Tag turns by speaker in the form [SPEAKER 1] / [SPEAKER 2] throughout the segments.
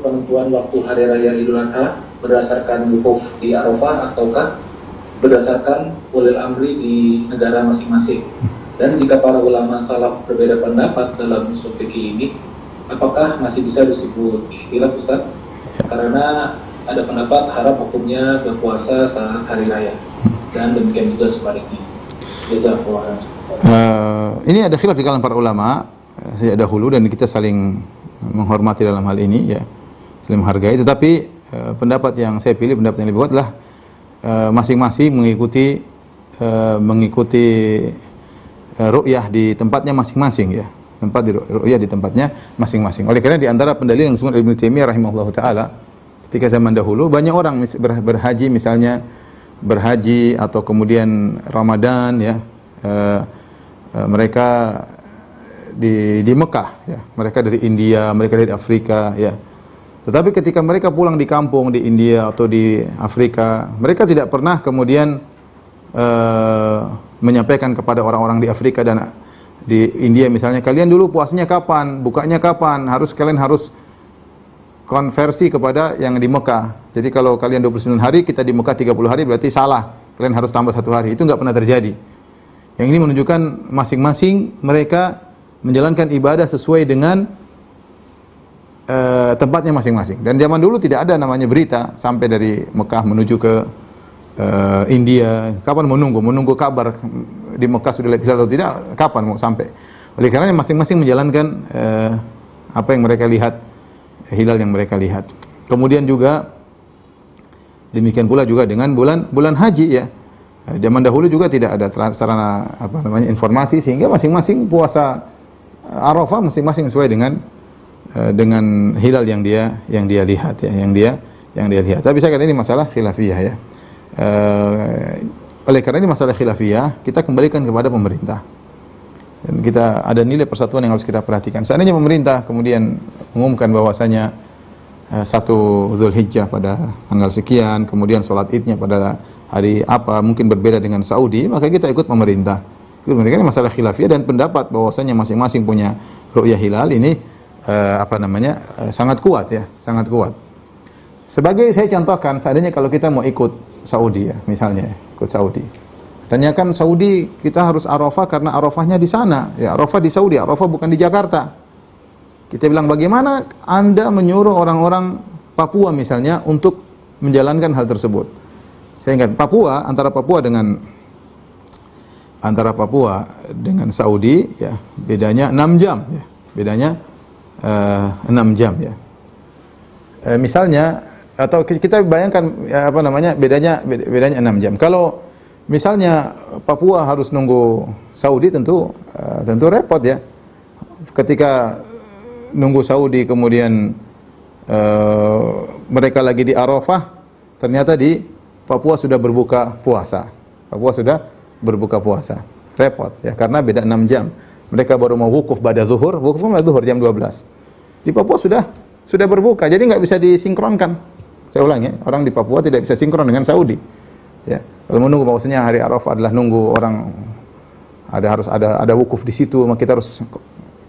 [SPEAKER 1] untuk penentuan waktu hari raya Idul Adha berdasarkan wukuf di Arafah ataukah berdasarkan ulil amri di negara masing-masing? Dan jika para ulama salaf berbeda pendapat dalam usul fikih ini, apakah masih bisa disebut ikhtilaf, Ustaz? Karena ada pendapat haram hukumnya berpuasa saat hari raya, dan demikian juga sebaliknya. Jazakallahu khairan.
[SPEAKER 2] Ini ada khilaf di kalangan para ulama sejak dahulu dan kita saling menghormati dalam hal ini, ya, saling menghargai. Tetapi pendapat yang saya pilih, pendapat yang lebih kuat adalah masing-masing mengikuti ru'yah di tempatnya masing-masing, ya. Ru'yah di tempatnya masing-masing. Oleh karena di antara pendalil yang disebut Ibnu Taimiyah rahimahullahu taala, ketika zaman dahulu banyak orang berhaji, misalnya berhaji atau kemudian Ramadan, ya, mereka di Mekah, ya. Mereka dari India, mereka dari Afrika, ya. Tetapi ketika mereka pulang di kampung di India atau di Afrika, mereka tidak pernah kemudian menyampaikan kepada orang-orang di Afrika dan di India misalnya, kalian dulu puasanya kapan, bukanya kapan, kalian harus konversi kepada yang di Mekah. Jadi kalau kalian 29 hari, kita di Mekah 30 hari, berarti salah, kalian harus tambah 1 hari. Itu nggak pernah terjadi. Yang ini menunjukkan masing-masing mereka menjalankan ibadah sesuai dengan tempatnya masing-masing. Dan zaman dulu tidak ada namanya berita sampai dari Mekah menuju ke India. Kapan menunggu kabar di Mekah sudah lihat hilal atau tidak, kapan mau sampai. Oleh karena masing-masing menjalankan apa yang mereka lihat, hilal yang mereka lihat. Kemudian juga demikian pula juga dengan bulan haji, ya. Zaman dahulu juga tidak ada sarana informasi, sehingga masing-masing puasa Arafah masing-masing sesuai dengan hilal yang dia lihat, ya, yang dia lihat. Tapi saya katakan ini masalah khilafiyah, ya. Oleh karena ini masalah khilafiyah, kita kembalikan kepada pemerintah. Dan kita ada nilai persatuan yang harus kita perhatikan. Seandainya pemerintah kemudian mengumumkan bahwasanya 1 Zulhijjah pada tanggal sekian, kemudian sholat Idnya pada hari apa, mungkin berbeda dengan Saudi, maka kita ikut pemerintah. Ini masalah khilafiyah dan pendapat bahwasanya masing-masing punya ru'yah hilal ini sangat kuat, ya, sangat kuat. Sebagai saya contohkan, seandainya kalau kita mau ikut Saudi, ya, misalnya ikut Saudi. Tanyakan Saudi, kita harus Arafah karena Arafahnya di sana, ya, Arafah di Saudi, Arafah bukan di Jakarta. Kita bilang, bagaimana Anda menyuruh orang-orang Papua misalnya untuk menjalankan hal tersebut? Saya ingat Papua, antara Papua dengan Saudi, ya, bedanya 6 jam, ya. Bedanya 6 jam, ya. Misalnya, atau kita bayangkan bedanya 6 jam. Kalau misalnya Papua harus nunggu Saudi, tentu repot, ya. Ketika nunggu Saudi kemudian mereka lagi di Arafah, ternyata di Papua sudah berbuka puasa. Repot, ya, karena beda 6 jam. Mereka baru mau wukuf pada zuhur, jam 12. Di Papua sudah berbuka, jadi nggak bisa disinkronkan. Saya ulang, ya, orang di Papua tidak bisa sinkron dengan Saudi. Ya, kalau menunggu bahwasanya hari Arafah adalah nunggu orang harus ada wukuf di situ, maka kita harus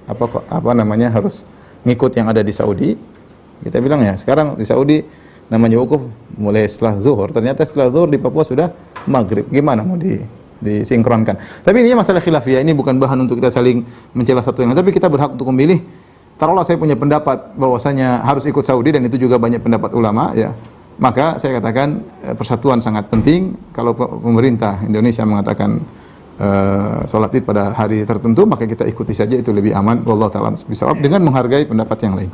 [SPEAKER 2] harus ngikut yang ada di Saudi. Kita bilang, ya, sekarang di Saudi namanya wukuf mulai setelah zuhur. Ternyata setelah zuhur di Papua sudah maghrib. Gimana mau disinkronkan? Tapi ini masalah khilafiyah. Ini bukan bahan untuk kita saling mencela satu yang lain. Tapi kita berhak untuk memilih. Taruhlah saya punya pendapat bahwasanya harus ikut Saudi, dan itu juga banyak pendapat ulama, ya. Maka saya katakan persatuan sangat penting. Kalau pemerintah Indonesia mengatakan sholat Id pada hari tertentu, maka kita ikuti saja, itu lebih aman. Wallahu ta'ala bishawab, dengan menghargai pendapat yang lain.